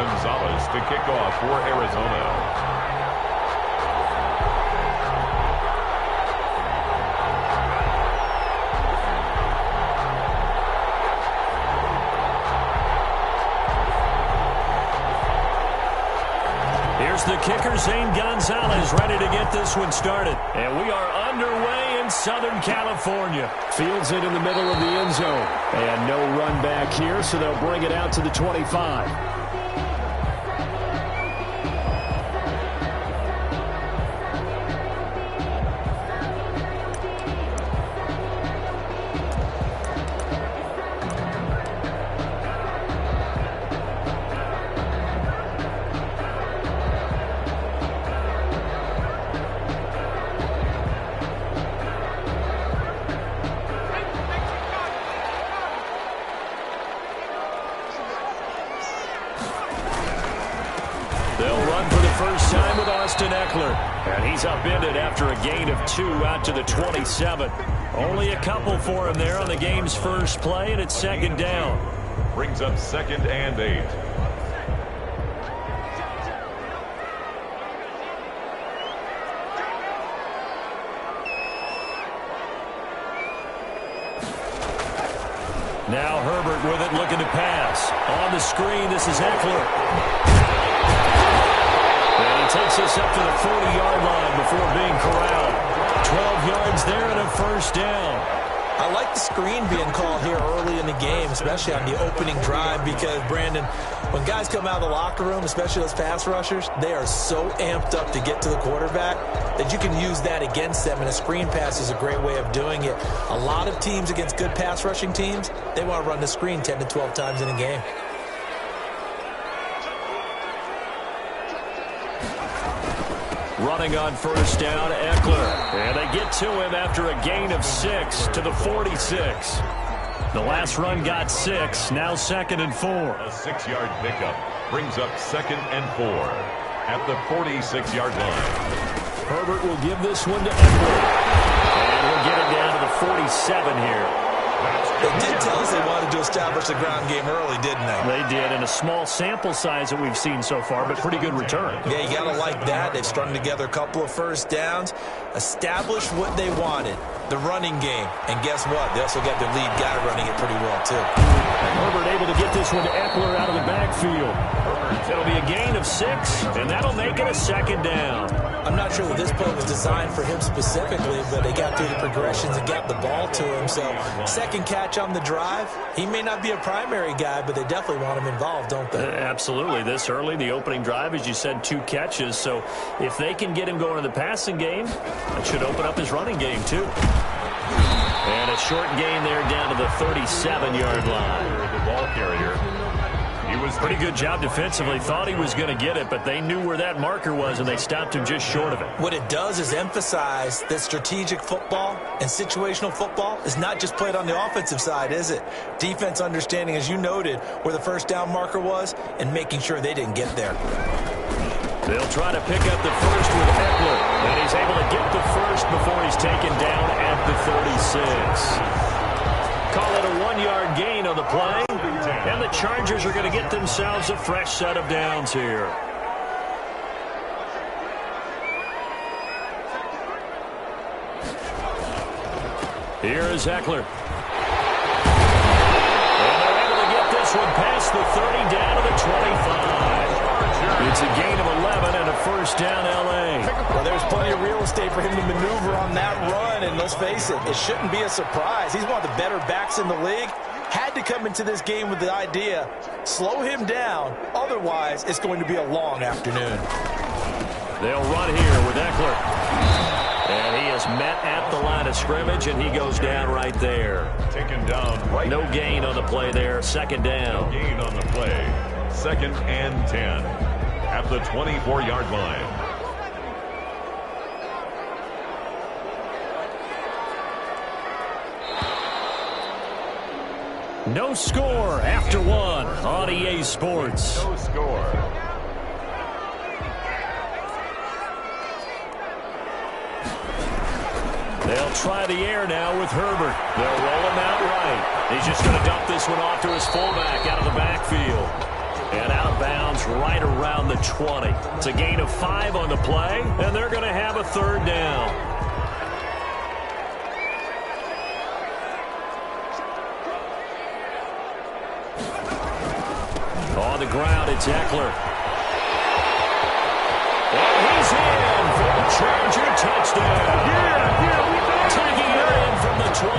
Jonesssssss to kick off for Arizona. Here's the kicker, Zane Gonzalez, ready to get this one started. And we are underway in Southern California. Fields it in the middle of the end zone. And no run back here, so they'll bring it out to the 25. They'll run for the first time with Austin Eckler. And he's upended after a gain of 2 out to the 27. Only a couple for him there on the game's first play, and it's second down. Brings up 2nd and 8. Now Herbert with it, looking to pass. On the screen, this is Eckler. And he takes us up to the 40-yard line before being corralled. 12 yards there and a first down. I like the screen being called here early in the game, especially on the opening drive, because, Brandon, when guys come out of the locker room, especially those pass rushers, they are so amped up to get to the quarterback that you can use that against them, and a screen pass is a great way of doing it. A lot of teams against good pass rushing teams, they want to run the screen 10 to 12 times in a game. Running on first down, Eckler. And they get to him after a gain of 6 to the 46. The last run got 6, now 2nd and 4. A 6-yard pickup brings up 2nd and 4 at the 46-yard line. Herbert will give this one to Eckler. And we'll get it down to the 47 here. They did tell us they wanted to establish the ground game early, didn't they? They did, in a small sample size that we've seen so far, but pretty good return. Yeah, you got to like that. They've strung together a couple of first downs, established what they wanted, the running game. And guess what? They also got their lead guy running it pretty well, too. Herbert able to get this one to Eckler out of the backfield. It'll be a gain of 6, and that'll make it a 2nd down. I'm not sure that this play was designed for him specifically, but they got through the progressions and got the ball to him. So, second catch on the drive. He may not be a primary guy, but they definitely want him involved, don't they? Absolutely. This early, the opening drive, as you said, 2 catches. So, if they can get him going in the passing game, that should open up his running game, too. And a short gain there down to the 37-yard line. The ball carrier. He was pretty good job defensively. Thought he was going to get it, but they knew where that marker was, and they stopped him just short of it. What it does is emphasize that strategic football and situational football is not just played on the offensive side, is it? Defense understanding, as you noted, where the first down marker was and making sure they didn't get there. They'll try to pick up the first with Eckler, and he's able to get the first before he's taken down at the 36. Call it a 1-yard gain on the play, and the Chargers are going to get themselves a fresh set of downs here. Here is Eckler. And they're able to get this one past the 30 down to the 25. It's a gain of 11 and a first down, L.A. Well, there's plenty of real estate for him to maneuver on that run, and let's face it, it shouldn't be a surprise. He's one of the better backs in the league. Had to come into this game with the idea, slow him down, otherwise it's going to be a long afternoon. They'll run here with Eckler. And he is met at the line of scrimmage, and he goes down right there. Taken down right. No gain on the play there, second down. No gain on the play. 2nd and 10 at the 24-yard line. No score after 1 on EA Sports. No score. They'll try the air now with Herbert. They'll roll him out right. He's just going to dump this one off to his fullback out of the backfield. And out of bounds right around the 20. It's a gain of 5 on the play, and they're going to have a third down. On the ground, it's Eckler. And he's in for the Charger touchdown. Tagging it in from the 20.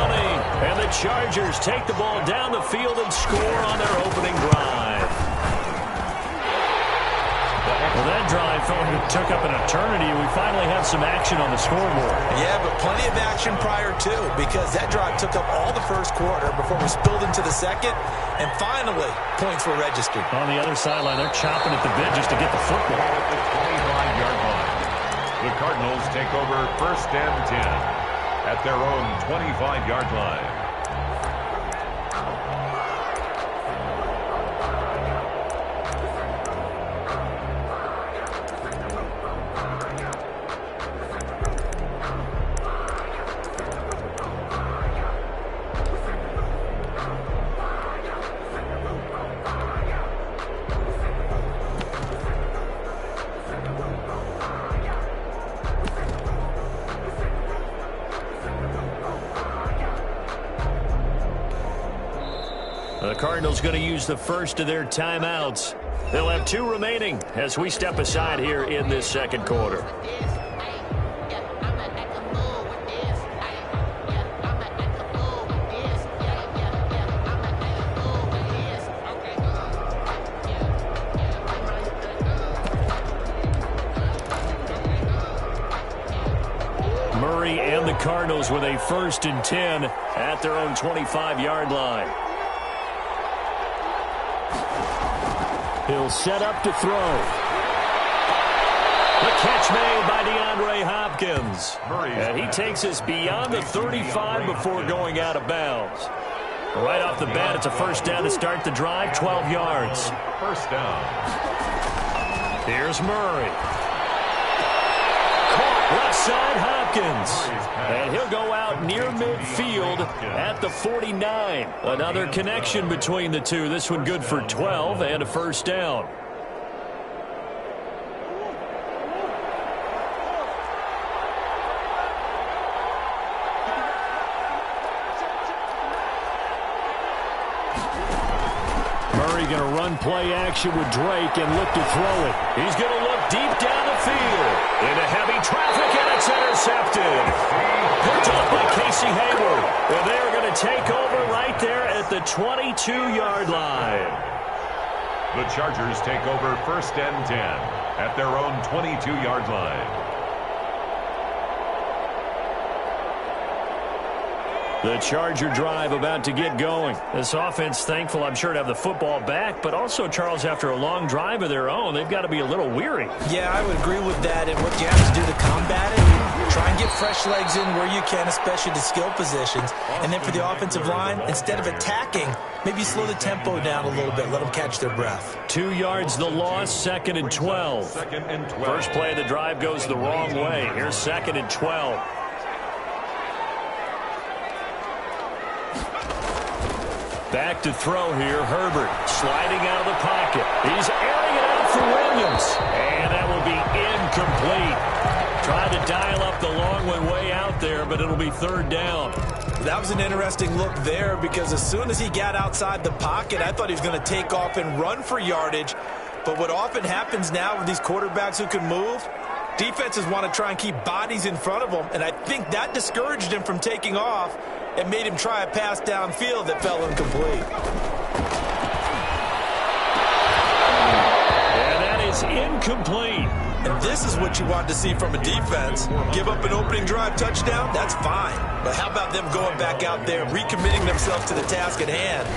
And the Chargers take the ball down the field and score on their opening drive. Well, that drive took up an eternity, and we finally have some action on the scoreboard. Yeah, but plenty of action prior to, because that drive took up all the first quarter before we spilled into the second, and finally, points were registered. On the other sideline, they're chomping at the bit just to get the football. At the 25-yard line. The Cardinals take over 1st and 10 at their own 25-yard line. The Cardinals going to use the first of their timeouts. They'll have 2 remaining as we step aside here in this second quarter. Murray and the Cardinals with a 1st and 10 at their own 25-yard line. He'll set up to throw. The catch made by DeAndre Hopkins. And he takes us beyond the 35 before going out of bounds. Right off the bat, it's a first down to start the drive, 12 yards. First down. Here's Murray. Caught left side, Hopkins. And he'll go out near midfield at the 49. Another connection between the two. This one good for 12 and a first down. Murray going to run play action with Drake and look to throw it. He's going to look deep down the field. Into heavy traffic, and it's intercepted. Picked off by Casey Hayward. And they're going to take over right there at the 22-yard line. The Chargers take over 1st and 10 at their own 22-yard line. The Charger drive about to get going. This offense thankful, I'm sure, to have the football back, but also, Charles, after a long drive of their own, they've got to be a little weary. Yeah, I would agree with that, and what you have to do to combat it, try and get fresh legs in where you can, especially the skill positions. And then for the offensive line, instead of attacking, maybe slow the tempo down a little bit, let them catch their breath. 2 yards the loss, 2nd and 12. First play of the drive goes the wrong way. Here's 2nd and 12. Back to throw here, Herbert sliding out of the pocket. He's airing it out for Williams, and that will be incomplete. Tried to dial up the long one way out there, but it'll be 3rd down. That was an interesting look there, because as soon as he got outside the pocket, I thought he was going to take off and run for yardage. But what often happens now with these quarterbacks who can move, defenses want to try and keep bodies in front of them, and I think that discouraged him from taking off and made him try a pass downfield that fell incomplete. And that is incomplete. And this is what you want to see from a defense. Give up an opening drive touchdown, that's fine. But how about them going back out there, recommitting themselves to the task at hand,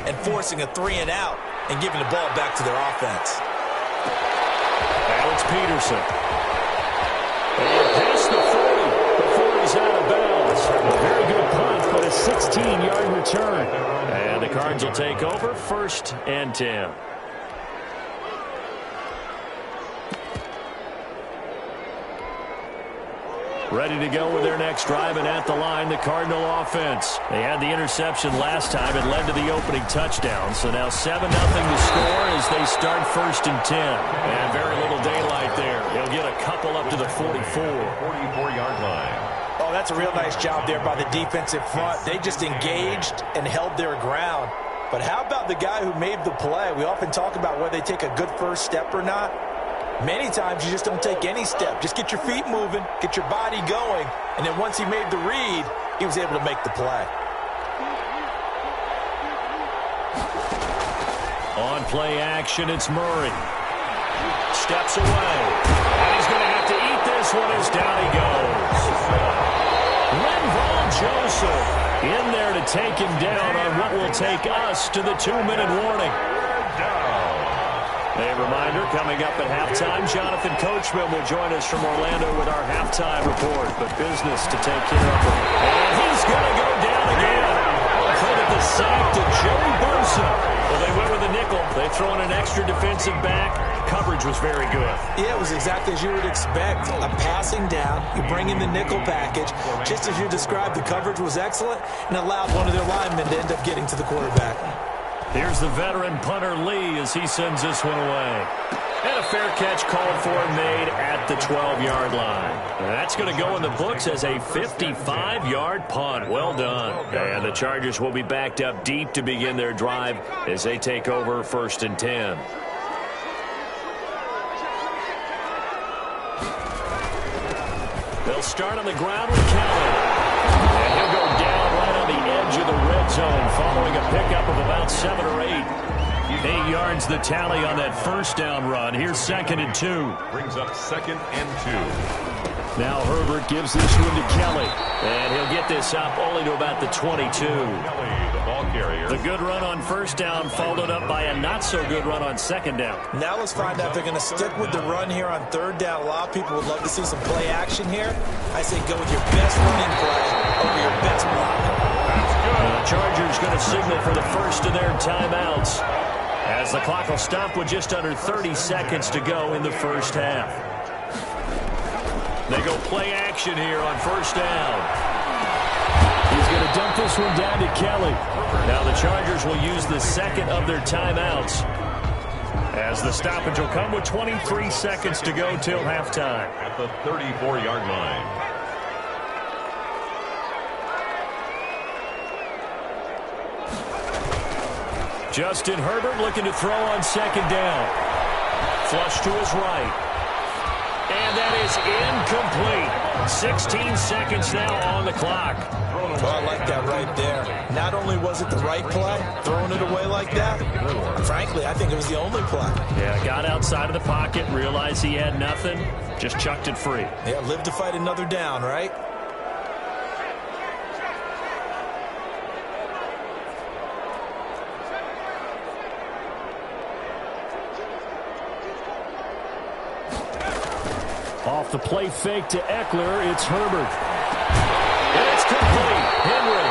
and forcing a 3-and-out and giving the ball back to their offense. Alex Peterson. And past the 40 before he's out of bounds. A very good punt, but a 16-yard return. And the Cards will take over 1st and 10. ready to go with their next drive, and at the line, the Cardinal offense. They had the interception last time. It led to the opening touchdown. So now 7-0 to score as they start 1st and 10. And very little daylight there. He'll get a couple up to the 44-yard line. Oh, that's a real nice job there by the defensive front. They just engaged and held their ground. But how about the guy who made the play? We often talk about whether they take a good first step or not. Many times you just don't take any step. Just get your feet moving, get your body going, and then once he made the read, he was able to make the play. On play action, it's Murray. Steps away. And he's going to have to eat this one as down he goes. Linval Joseph in there to take him down on what will take us to the 2-minute warning. A reminder, coming up at halftime, Jonathan Coachman will join us from Orlando with our halftime report. But business to take care of. And he's going to go down again. Credit the sack to Joey Bosa. Well, they went with a nickel. They throw in an extra defensive back. Coverage was very good. Yeah, it was exactly as you would expect. A passing down, you bring in the nickel package. Just as you described, the coverage was excellent and allowed one of their linemen to end up getting to the quarterback. Here's the veteran punter Lee as he sends this one away. And a fair catch called for and made at the 12-yard line. That's going to go in the books as a 55-yard punt. Well done. And the Chargers will be backed up deep to begin their drive as they take over 1st and 10. They'll start on the ground with Kelly. And he'll go down right on the edge of the red zone following a pickup of about 7 or 8. 8 yards the tally on that first down run. Here's 2nd and 2. Brings up 2nd and 2. Now Herbert gives this one to Kelly. And he'll get this up only to about the 22. Kelly, the ball carrier. The good run on first down followed up by a not-so-good run on 2nd down. Now let's find out if they're going to stick with the run here on 3rd down. A lot of people would love to see some play action here. I say go with your best running play over your best block. The Chargers going to signal for the first of their timeouts, as the clock will stop with just under 30 seconds to go in the first half. They go play action here on 1st down. He's going to dump this one down to Kelly. Now the Chargers will use the 2nd of their timeouts, as the stoppage will come with 23 seconds to go till halftime. At the 34-yard line. Justin Herbert looking to throw on 2nd down. Flush to his right. And that is incomplete. 16 seconds now on the clock. Well, I like that right there. Not only was it the right play, throwing it away like that, frankly, I think it was the only play. Yeah, got outside of the pocket, realized he had nothing, just chucked it free. Yeah, live to fight another down, right? Off the play fake to Eckler, it's Herbert. And it's complete. Henry.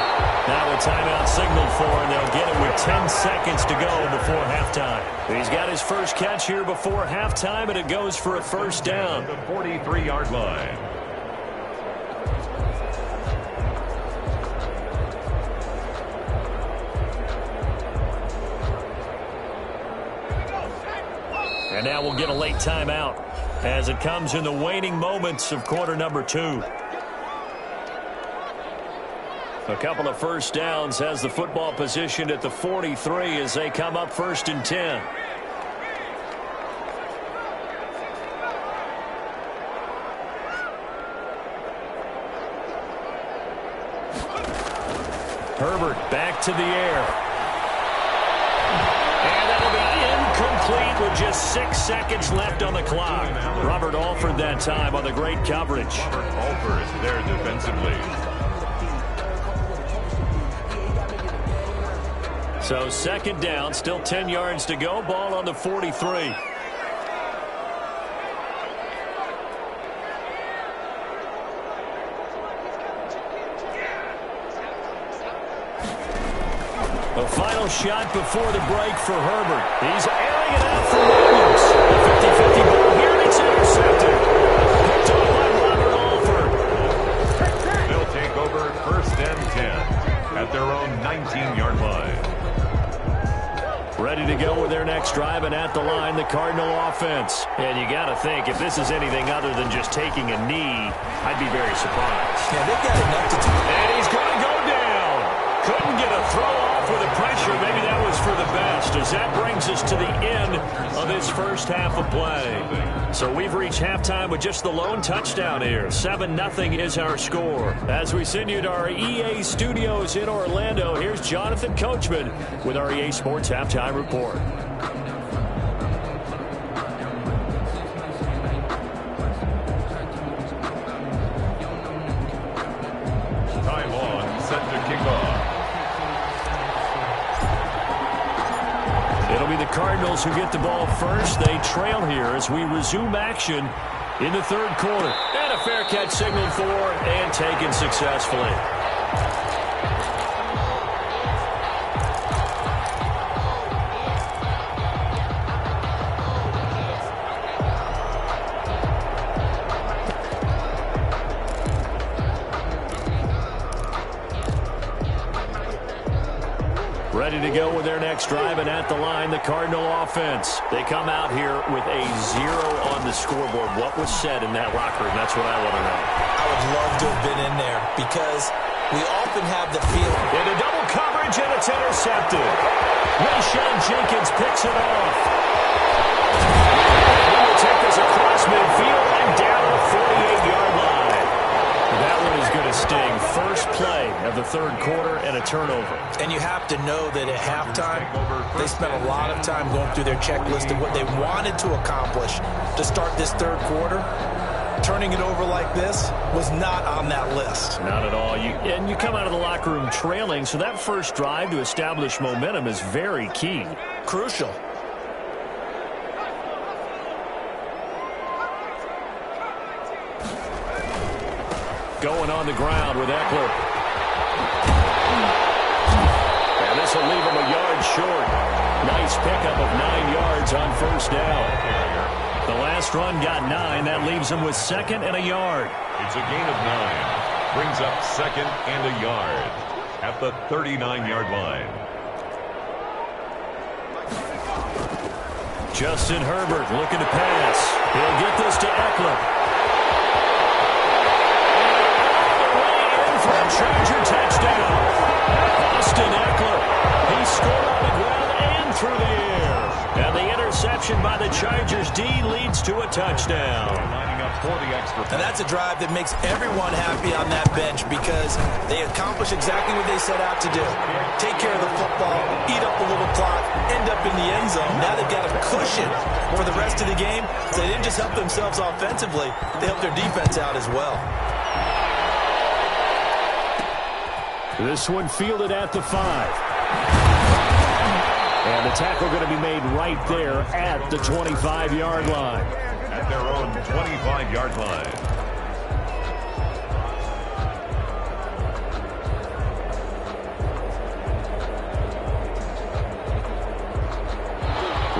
Now a timeout signaled for, and they'll get it with 10 seconds to go before halftime. He's got his first catch here before halftime, and it goes for a 1st down. The 43-yard line. And now we'll get a late timeout as it comes in the waning moments of quarter number 2. A couple of first downs has the football positioned at the 43 as they come up 1st and 10. Herbert back to the air. Incomplete with just 6 seconds left on the clock. Robert Alford that time on the great coverage. Robert Alford is there defensively. So 2nd down, still 10 yards to go. Ball on the 43. The final shot before the break for Herbert. He's airing it out for Williams. A 50-50 ball here, and it's intercepted. Picked up by Robert Alford. and 10 at their own 19-yard line. Ready to go with their next drive, and at the line, the Cardinal offense. And you got to think, if this is anything other than just taking a knee, I'd be very surprised. Yeah, they've got enough to do. And he's going to go down. Couldn't get a throw off with the pressure. Maybe that was for the best, as that brings us to the end of this first half of play. So we've reached halftime with just the lone touchdown here. 7-0 is our score. As we send you to our EA studios in Orlando, here's Jonathan Coachman with our EA Sports Halftime Report. Time on, set to kick off. It'll be the Cardinals who get the ball first. They trail here as we resume action in the third quarter. And a fair catch signaled for and taken successfully. Ready to go with their next drive, and at the line, the Cardinal offense. They come out here with a 0 on the scoreboard. What was said in that locker room? That's what I want to know. I would love to have been in there because we often have the feeling. Into double coverage, and it's intercepted. Rayshon Jenkins picks it off. And he will take this across midfield and down the 48-yard line. That one is going to sting. First play of the third quarter and a turnover. And you have to know that at halftime, they spent a lot of time going through their checklist of what they wanted to accomplish to start this third quarter. Turning it over like this was not on that list. Not at all. And you come out of the locker room trailing, so that first drive to establish momentum is very key. Crucial. Going on the ground with Eckler. And this will leave him a yard short. Nice pickup of 9 yards on first down. The last run got 9. That leaves him with second and a yard. It's a gain of 9. Brings up second and a yard at the 39-yard line. Justin Herbert looking to pass. He'll get this to Eckler. Charger touchdown. Austin Eckler. He scored on the ground and through the air. And the interception by the Chargers D leads to a touchdown. Lining up for the extra point. And that's a drive that makes everyone happy on that bench because they accomplish exactly what they set out to do. Take care of the football, eat up the little clock, end up in the end zone. Now they've got a cushion for the rest of the game. So they didn't just help themselves offensively, they helped their defense out as well. This one fielded at the 5. And the tackle going to be made right there at the 25-yard line. At their own 25-yard line.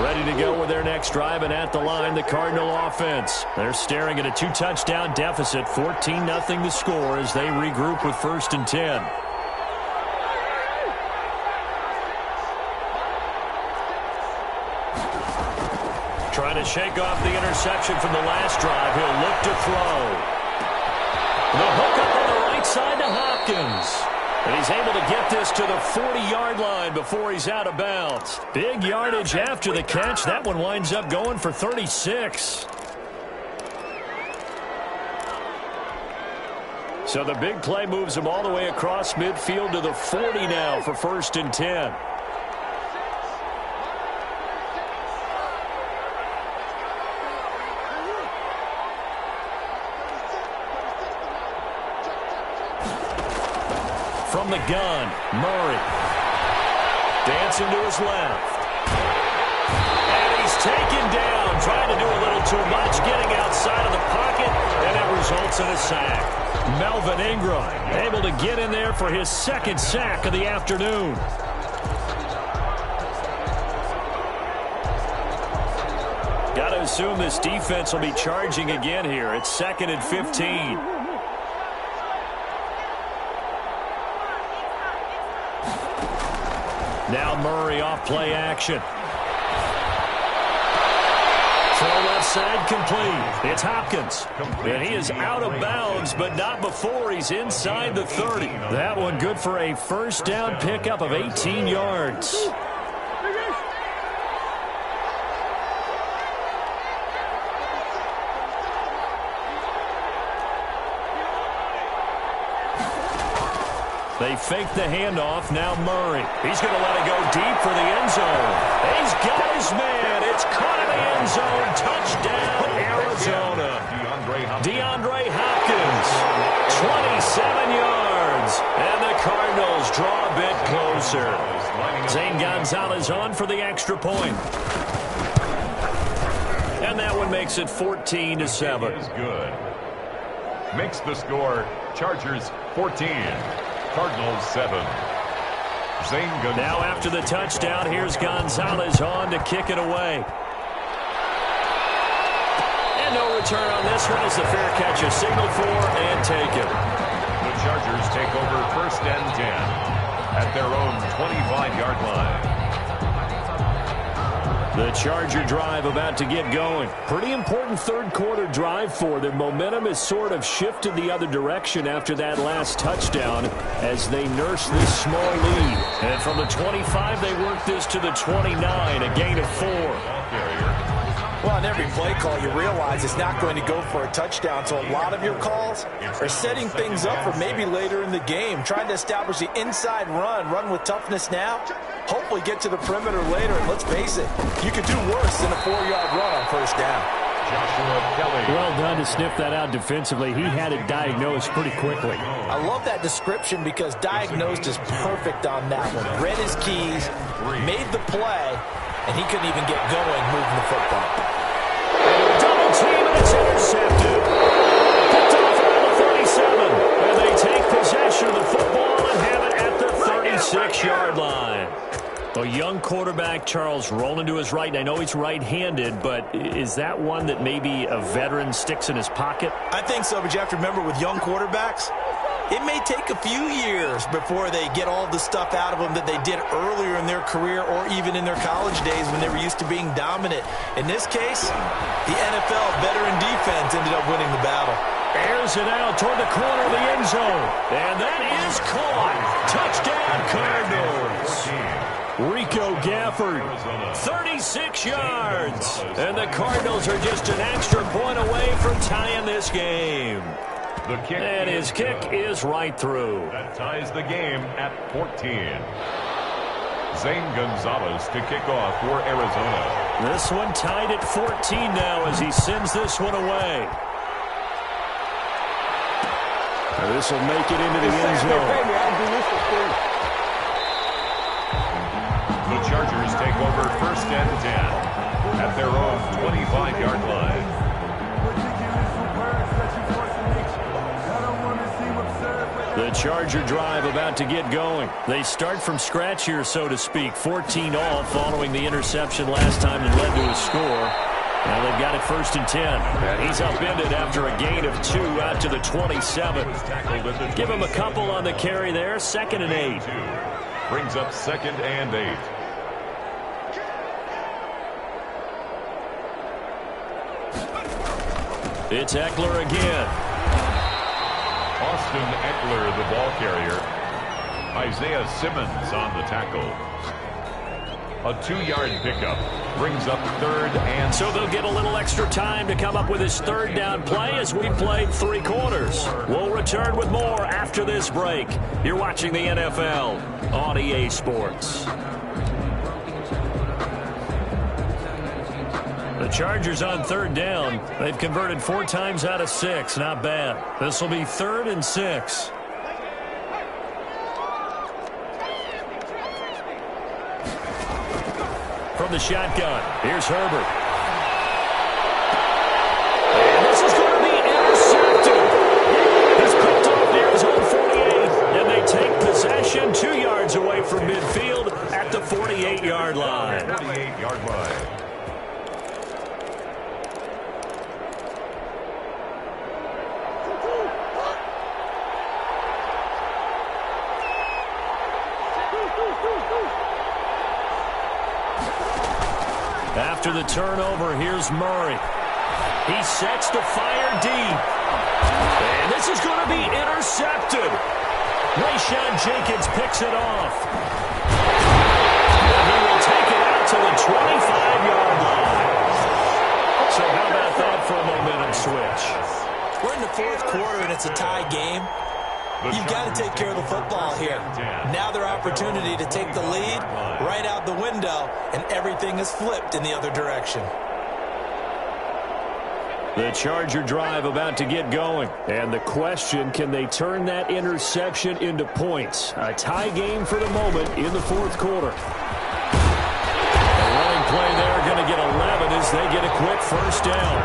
Ready to go with their next drive, and at the line, the Cardinal offense. They're staring at a 2-touchdown deficit, 14-0 to score as they regroup with 1st and 10. Trying to shake off the interception from the last drive. He'll look to throw. The hook up on the right side to Hopkins. And he's able to get this to the 40-yard line before he's out of bounds. Big yardage after the catch. That one winds up going for 36. So the big play moves him all the way across midfield to the 40 now for 1st and 10. From the gun, Murray. Dancing to his left. And he's taken down, trying to do a little too much, getting outside of the pocket, and it results in a sack. Melvin Ingram able to get in there for his 2nd sack of the afternoon. Got to assume this defense will be charging again here. It's 2nd and 15. Now Murray off play action. Throw left side complete. It's Hopkins. And he is out of bounds, but not before he's inside the 30. That one good for a first down pickup of 18 yards. They fake the handoff. Now Murray. He's going to let it go deep for the end zone. He's got his man. It's caught in the end zone. Touchdown, Arizona. DeAndre Hopkins. 27 yards. And the Cardinals draw a bit closer. Zane Gonzalez on for the extra point. And that one makes it 14-7. Is good. Makes the score Chargers 14. Cardinals 7. Zane Gonzalez. Now after the touchdown, here's Gonzalez on to kick it away. And no return on this one as the fair catch is signaled for and taken. The Chargers take over first and 10 at their own 25-yard line. The Charger drive about to get going. Pretty important third quarter drive for them. Momentum has sort of shifted the other direction after that last touchdown as they nurse this small lead. And from the 25, they work this to the 29, a gain of 4. Well, on every play call, you realize it's not going to go for a touchdown, so a lot of your calls are setting things up for maybe later in the game, trying to establish the inside run with toughness now, hopefully get to the perimeter later, and let's face it, you could do worse than a 4-yard run on first down. Well done to sniff that out defensively. He had it diagnosed pretty quickly. I love that description because diagnosed is perfect on that one. Read his keys, made the play, and he couldn't even get going moving the football. Double team, and it's intercepted. Picked off around the 37. And they take possession of the football and have it at the 36-yard line. A young quarterback, Charles, rolling to his right. And I know he's right-handed, but is that one that maybe a veteran sticks in his pocket? I think so, but you have to remember with young quarterbacks, it may take a few years before they get all the stuff out of them that they did earlier in their career or even in their college days when they were used to being dominant. In this case, the NFL veteran defense ended up winning the battle. Airs it out toward the corner of the end zone. And that is caught. Touchdown, Cardinals. Rico Gafford, 36 yards. And the Cardinals are just an extra point away from tying this game. The kick and his kick is right through. That ties the game at 14. Zane Gonzalez to kick off for Arizona. This one tied at 14 now as he sends this one away. And this will make it into the end zone. The Chargers take over first and 10 at their own 25-yard line. The Charger drive about to get going. They start from scratch here, so to speak. 14 all following the interception last time that led to a score. Now they've got it first and 10. And he's upended after a gain of 2 out to the 27. Give him a couple on the carry there. 2nd and 8. Brings up 2nd and 8. It's Eckler again. Austin Eckler, the ball carrier. Isaiah Simmons on the tackle. A 2-yard pickup brings up 3rd and... So they'll get a little extra time to come up with his 3rd down play as we played 3 quarters. We'll return with more after this break. You're watching the NFL on EA Sports. The Chargers on 3rd down. They've converted 4 times out of 6. Not bad. This will be 3rd and 6. From the shotgun, here's Herbert. And this is going to be intercepted. He's picked off near his own 48. And they take possession 2 yards away from midfield at the 48-yard line. 48-yard line. After the turnover, here's Murray. He sets to fire deep. And this is going to be intercepted. Rayshawn Jenkins picks it off. And he will take it out to the 25-yard line. So how about that for a momentum switch? We're in the fourth quarter, and it's a tie game. You've got to take care of the football here. Now their opportunity to take the lead right out the window, and everything is flipped in the other direction. The Charger drive about to get going. And the question, can they turn that interception into points? A tie game for the moment in the fourth quarter. The running play there going to get 11 as they get a quick first down.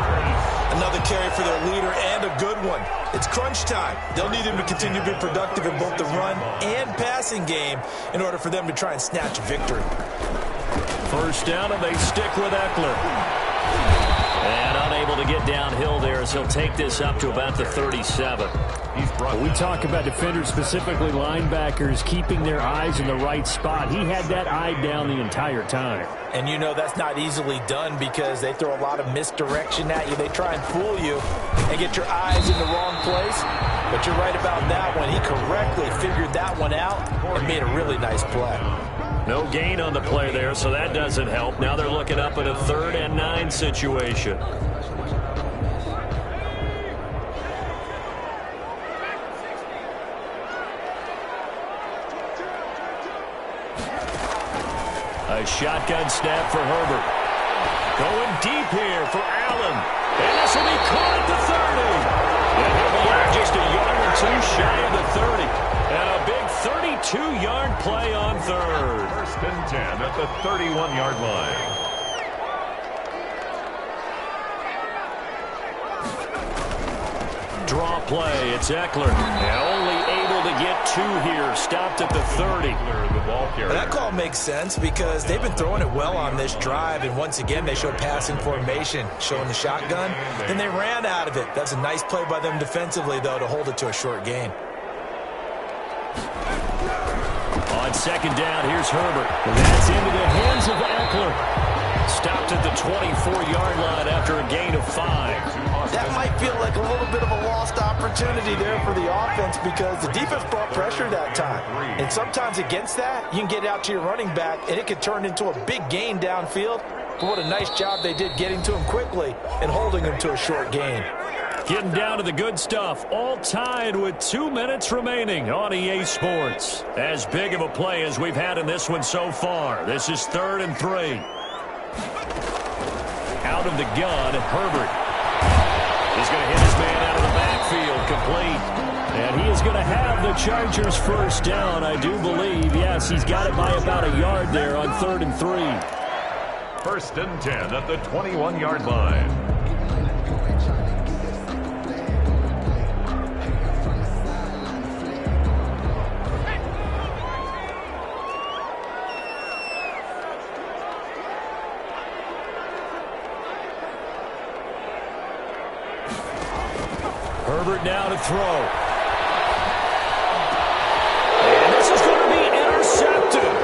Another carry for their leader and a good one. It's crunch time. They'll need him to continue to be productive in both the run and passing game in order for them to try and snatch victory. First down, and they stick with Eckler. And unable to get downhill there as he'll take this up to about the 37. We talk about defenders, specifically linebackers, keeping their eyes in the right spot. He had that eye down the entire time. And you know that's not easily done because they throw a lot of misdirection at you. They try and fool you and get your eyes in the wrong place. But you're right about that one. He correctly figured that one out and made a really nice play. No gain on the play there, so that doesn't help. Now they're looking up at a 3rd and 9 situation. A shotgun snap for Herbert. Going deep here for Allen. And this will be caught at the 30. And he'll be out just a yard or two shy of the 30. And a big 32-yard play on 3rd. 1st and 10 at the 31-yard line. Draw play. It's Eckler. And only able to get 2 here. Stopped at the 30. The ball carrier. That call makes sense because they've been throwing it well on this drive. And once again, they showed passing formation, showing the shotgun. Then they ran out of it. That's a nice play by them defensively, though, to hold it to a short gain. On 2nd down, here's Herbert. And that's into the hands of Eckler. Stopped at the 24-yard line after a gain of 5. That might feel like a little bit of a lost opportunity there for the offense because the defense brought pressure that time. And sometimes against that, you can get out to your running back, and it could turn into a big gain downfield. But what a nice job they did getting to him quickly and holding him to a short gain. Getting down to the good stuff, all tied with 2 minutes remaining on EA Sports. As big of a play as we've had in this one so far. This is 3rd and 3. Out of the gun, Herbert. He's going to hit his man out of the backfield, complete. And he is going to have the Chargers first down, I do believe. Yes, he's got it by about a yard there on 3rd and 3. 1st and 10 at the 21-yard line. Herbert now to throw. And this is going to be intercepted.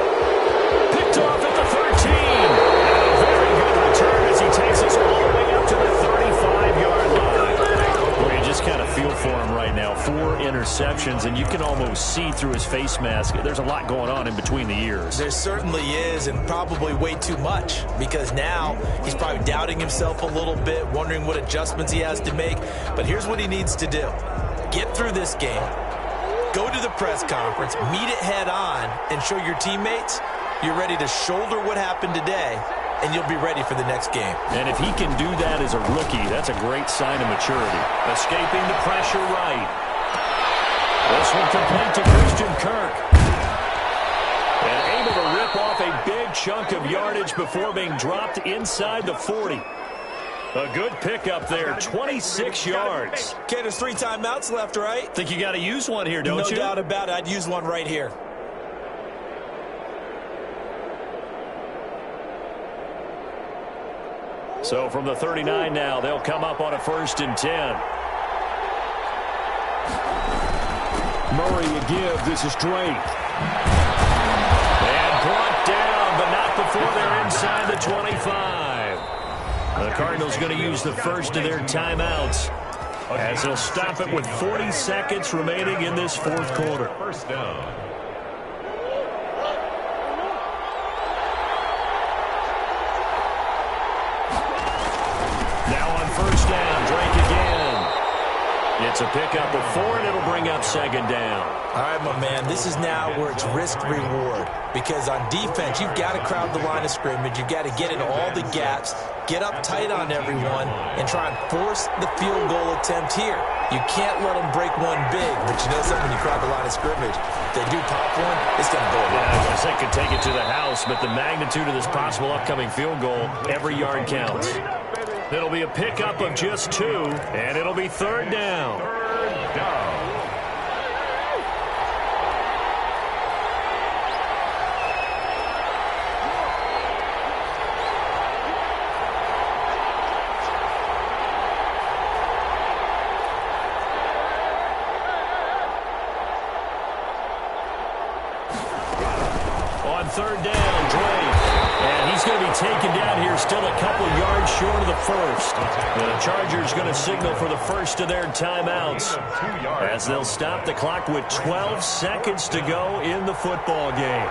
Picked off at the 13. And a very good return as he takes us all the way up to the 35-yard line. Boy, you just kind of feel for him right now. 4 interceptions, and you can almost see through his face mask. There's a lot going on in between the ears. There certainly is, and probably way too much, because now he's probably doubting himself a little bit, wondering what adjustments he has to make. But here's what he needs to do. Get through this game, go to the press conference, meet it head on, and show your teammates you're ready to shoulder what happened today, and you'll be ready for the next game. And if he can do that as a rookie, that's a great sign of maturity. Escaping the pressure right. This one complete to Christian Kirk. And able to rip off a big chunk of yardage before being dropped inside the 40. A good pickup there, 26 yards. Okay, there's 3 timeouts left, right? Think you got to use one here, don't you? No doubt about it. I'd use one right here. So from the 39 now, they'll come up on a 1st and 10. Murray a give. This is Drake. And brought down, but not before they're inside the 25. The Cardinals going to use the first of their timeouts as they'll stop it with 40 seconds remaining in this fourth quarter. First down. Now on first down, Drake again. It's a pickup of 4, and it'll bring up second down. All right, my man, this is now where it's risk-reward. Because on defense, you've got to crowd the line of scrimmage. You've got to get into all the gaps, get up tight on everyone, and try and force the field goal attempt here. You can't let them break one big, but you know something, when you crowd the line of scrimmage, if they do pop one, it's going to go away. Yeah, I guess they could take it to the house, but the magnitude of this possible upcoming field goal, every yard counts. It'll be a pickup of just 2, and it'll be third down. Third down. On third down, Drake. And he's going to be taken down here, still a couple yards short of the first. The Chargers going to signal for the first of their timeouts as they'll stop the clock with 12 seconds to go in the football game.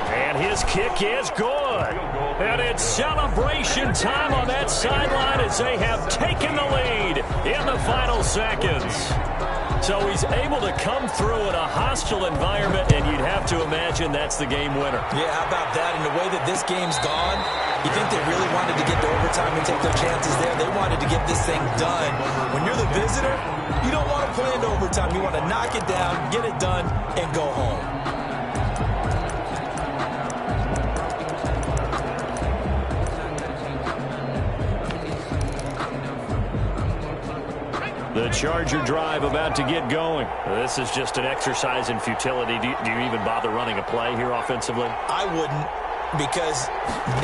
And his kick is good. And it's celebration time on that sideline as they have taken the lead in the final seconds. So he's able to come through in a hostile environment, and you'd have to imagine that's the game winner. Yeah, how about that? And the way that this game's gone, you think they really wanted to get to overtime and take their chances there? They wanted to get this thing done. When you're the visitor, you don't want to play into overtime. You want to knock it down, get it done, and go home. The Charger drive about to get going. This is just an exercise in futility. Do you even bother running a play here offensively? I wouldn't, because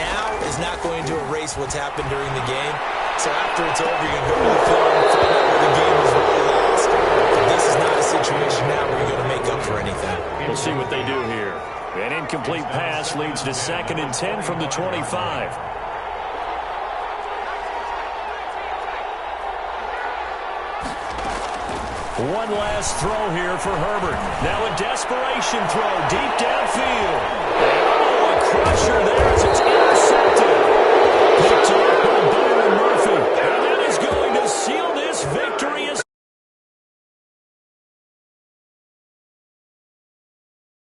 now is not going to erase what's happened during the game. So after it's over, you can go to the film and find out where the game was really lost. But this is not a situation now where you're going to make up for anything. We'll see what they do here. An incomplete pass leads to 2nd and 10 from the 25. One last throw here for Herbert. Now a desperation throw deep downfield. Oh, a crusher there as it's